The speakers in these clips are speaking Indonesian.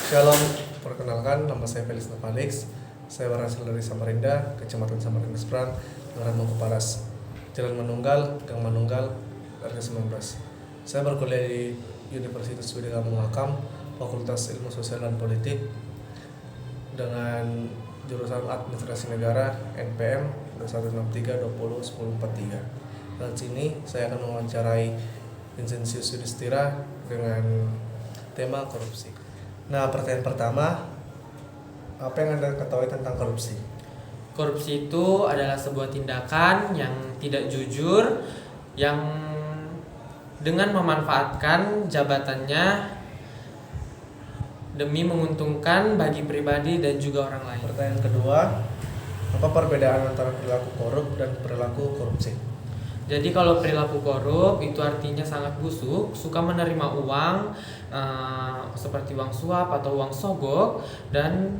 Shalom, perkenalkan nama saya Felis Nopalix. Saya berasal dari Samarinda, Kecamatan Samarinda Seberang, Kelurahan Mangkuparas, Jalan Manunggal, Gang Manunggal, RT 19. Saya berkuliah di Universitas Widya Makam, Fakultas Ilmu Sosial dan Politik dengan jurusan Administrasi Negara NPM 2163201043. Dan sini saya akan mewawancarai Vincentius Yudhistira dengan tema korupsi. Nah, pertanyaan pertama, apa yang Anda ketahui tentang korupsi? Korupsi itu adalah sebuah tindakan yang tidak jujur yang dengan memanfaatkan jabatannya demi menguntungkan bagi pribadi dan juga orang lain. Pertanyaan kedua, apa perbedaan antara perilaku korup dan perilaku korupsi? Jadi kalau perilaku korup itu artinya sangat busuk, suka menerima uang seperti uang suap atau uang sogok dan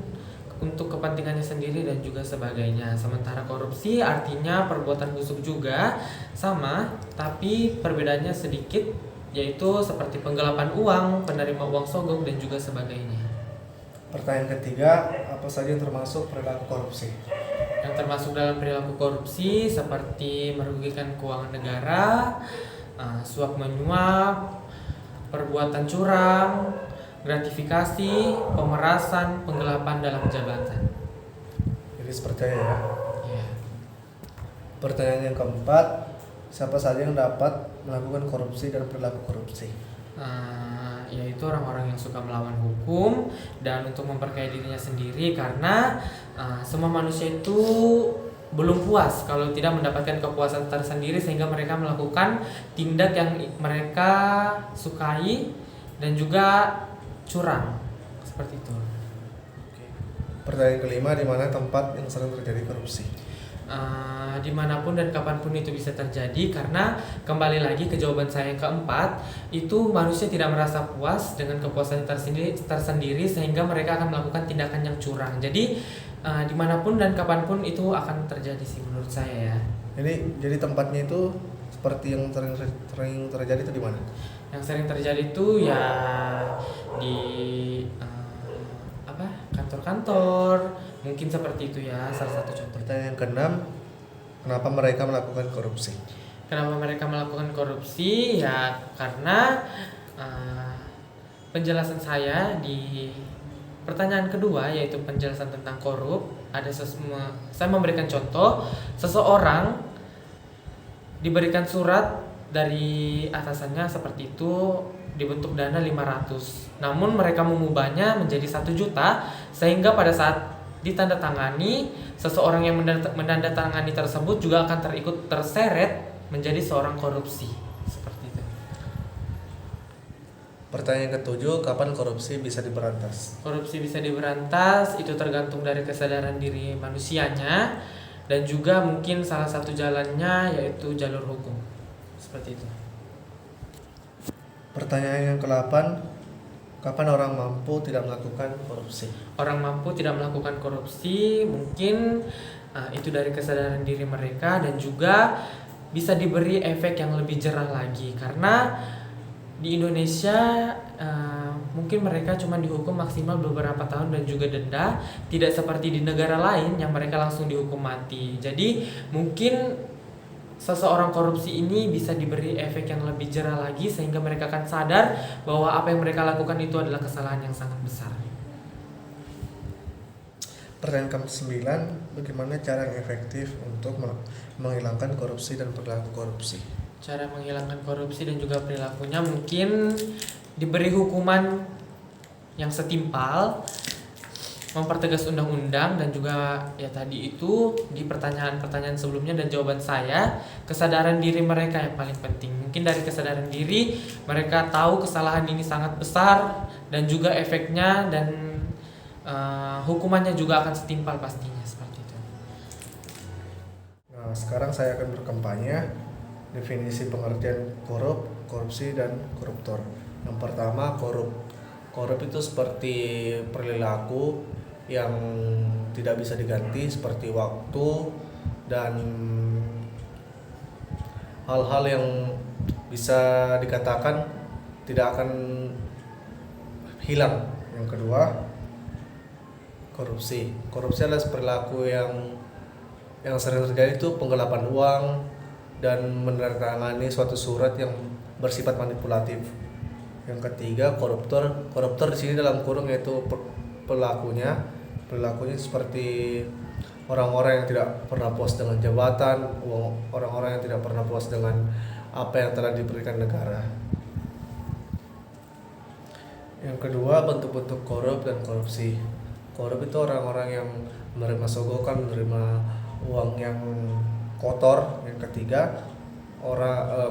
untuk kepentingannya sendiri dan juga sebagainya. Sementara korupsi artinya perbuatan busuk juga sama, tapi perbedaannya sedikit, yaitu seperti penggelapan uang, penerima uang sogok dan juga sebagainya. Pertanyaan ketiga, apa saja yang termasuk perilaku korupsi? Yang termasuk dalam perilaku korupsi seperti merugikan keuangan negara, suap menyuap, perbuatan curang, gratifikasi, pemerasan, penggelapan dalam jabatan. Jadi seperti ya. Ya. Pertanyaan yang keempat, siapa saja yang dapat melakukan korupsi dan perilaku korupsi? Yaitu orang-orang yang suka melawan hukum dan untuk memperkaya dirinya sendiri, karena semua manusia itu belum puas kalau tidak mendapatkan kepuasan tersendiri sehingga mereka melakukan tindak yang mereka sukai dan juga curang seperti itu. Pertanyaan kelima, di mana tempat yang sering terjadi korupsi? Dimanapun dan kapanpun itu bisa terjadi, karena kembali lagi ke jawaban saya yang keempat, itu manusia tidak merasa puas dengan kepuasan tersendiri sehingga mereka akan melakukan tindakan yang curang. Jadi dimanapun dan kapanpun itu akan terjadi sih menurut saya ya. Jadi tempatnya itu seperti yang sering terjadi itu di mana? Yang sering terjadi itu ya di kantor-kantor, mungkin seperti itu ya, salah satu contoh. Pertanyaan yang keenam, kenapa mereka melakukan korupsi? Kenapa mereka melakukan korupsi? Ya karena penjelasan saya di pertanyaan kedua, yaitu penjelasan tentang korup, saya memberikan contoh seseorang diberikan surat dari atasannya seperti itu, dibentuk dana 500. Namun mereka mengubahnya menjadi 1 juta sehingga pada saat ditandatangani, seseorang yang menandatangani tersebut juga akan terikut terseret menjadi seorang korupsi. Seperti itu. Pertanyaan ketujuh, kapan korupsi bisa diberantas? Korupsi bisa diberantas itu tergantung dari kesadaran diri manusianya dan juga mungkin salah satu jalannya yaitu jalur hukum. Seperti itu. Pertanyaan yang ke-8, kapan orang mampu tidak melakukan korupsi? Orang mampu tidak melakukan korupsi mungkin itu dari kesadaran diri mereka dan juga bisa diberi efek yang lebih jerah lagi, karena di Indonesia mungkin mereka cuma dihukum maksimal beberapa tahun dan juga denda, tidak seperti di negara lain yang mereka langsung dihukum mati. Jadi mungkin seseorang korupsi ini bisa diberi efek yang lebih jerah lagi sehingga mereka akan sadar bahwa apa yang mereka lakukan itu adalah kesalahan yang sangat besar. Pertanyaan ke-9, bagaimana cara yang efektif untuk menghilangkan korupsi dan perilaku korupsi? Cara menghilangkan korupsi dan juga perilakunya mungkin diberi hukuman yang setimpal, mempertegas undang-undang, dan juga ya tadi itu di pertanyaan-pertanyaan sebelumnya dan jawaban saya, kesadaran diri mereka yang paling penting. Mungkin dari kesadaran diri mereka tahu kesalahan ini sangat besar dan juga efeknya dan hukumannya juga akan setimpal pastinya, seperti itu. Nah, sekarang saya akan berkampanye definisi pengertian korup, korupsi, dan koruptor. Yang pertama, korup. Korup itu seperti perilaku yang tidak bisa diganti, seperti waktu dan hal-hal yang bisa dikatakan tidak akan hilang Yang kedua, korupsi. Korupsi adalah perilaku yang sering terjadi itu penggelapan uang dan menandatangani suatu surat yang bersifat manipulatif. Yang ketiga, koruptor. Koruptor di sini dalam kurung yaitu pelakunya seperti orang-orang yang tidak pernah puas dengan jabatan, orang-orang yang tidak pernah puas dengan apa yang telah diberikan negara. Yang kedua, bentuk-bentuk korup dan korupsi. Korup itu orang-orang yang menerima sogokan, menerima uang yang kotor. Yang ketiga,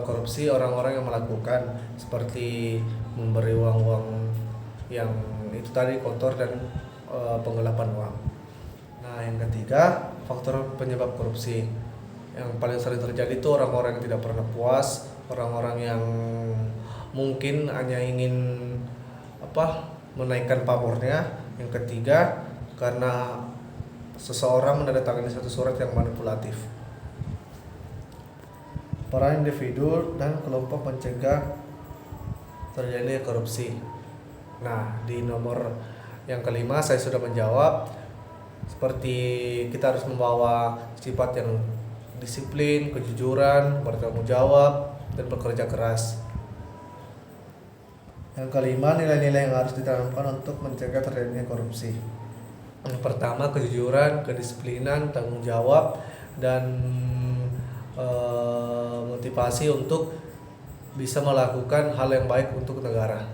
korupsi orang-orang yang melakukan seperti memberi uang-uang yang itu tadi kotor dan penggelapan uang. Nah, yang ketiga, faktor penyebab korupsi. Yang paling sering terjadi itu orang-orang yang tidak pernah puas, orang-orang yang mungkin hanya ingin menaikkan pamornya. Yang ketiga, karena seseorang menandatangani satu surat yang manipulatif. Peran individu dan kelompok mencegah terjadinya korupsi. Nah, di nomor yang kelima saya sudah menjawab, seperti kita harus membawa sifat yang disiplin, kejujuran, bertanggung jawab, dan bekerja keras. Yang kelima, nilai-nilai yang harus ditanamkan untuk mencegah terjadinya korupsi. Yang pertama, kejujuran, kedisiplinan, tanggung jawab, dan motivasi untuk bisa melakukan hal yang baik untuk negara.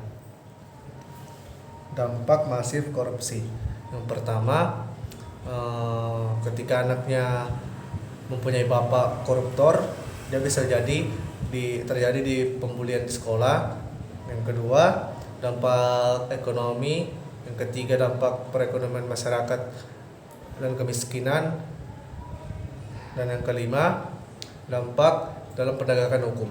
Dampak masif korupsi. Yang pertama, ketika anaknya mempunyai bapak koruptor, dia bisa terjadi di pembulian di sekolah. Yang kedua, dampak ekonomi. Yang ketiga, dampak perekonomian masyarakat dan kemiskinan. Dan yang kelima, dampak dalam penegakan hukum.